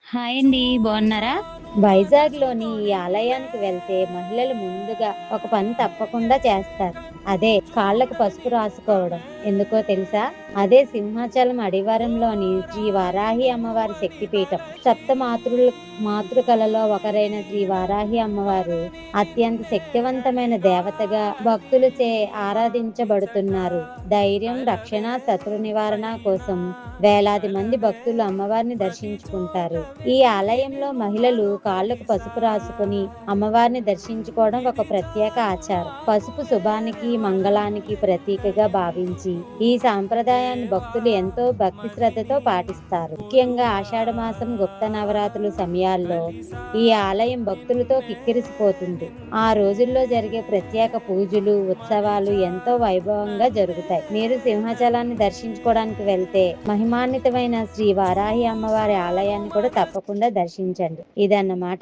Hi అండి. బాగున్నారా? వైజాగ్‌లోని ఈ ఆలయానికి వెళ్తే మహిళలు ముందుగా ఒక పని తప్పకుండా చేస్తారు. అదే కాళ్ళకు పసుపు రాసుకోవడం. ఎందుకో తెలుసా? అదే సింహాచలం అడివారంలోని శ్రీ వారాహి అమ్మవారి శక్తిపీఠం. మాతృకలలో ఒకరైన శ్రీ వారాహి అమ్మవారు అత్యంత శక్తివంతమైన దేవతగా భక్తులచే ఆరాధించబడుతున్నారు. ధైర్యం, రక్షణ, శత్రు నివారణ కోసం వేలాది మంది భక్తులు అమ్మవారిని దర్శించుకుంటారు. ఈ ఆలయంలో మహిళలు కాళ్ళకు పసుపు రాసుకుని అమ్మవారిని దర్శించుకోవడం ఒక ప్రత్యేక ఆచారం. పసుపు శుభానికి, మంగళానికి ప్రతీకగా భావించి ఈ సాంప్రదాయాన్ని భక్తులు ఎంతో భక్తి శ్రద్ధతో పాటిస్తారు. ముఖ్యంగా ఆషాఢ మాసం గుప్త నవరాత్రుల సమయాల్లో ఈ ఆలయం భక్తులతో కిక్కిరిసిపోతుంది. ఆ రోజుల్లో జరిగే ప్రత్యేక పూజలు, ఉత్సవాలు ఎంతో వైభవంగా జరుగుతాయి. మీరు సింహాచలాన్ని దర్శించుకోవడానికి వెళ్తే మహిమాన్వితమైన శ్రీ వారాహి అమ్మవారి ఆలయాన్ని కూడా తప్పకుండా దర్శించండి. ఇదన్నమాట.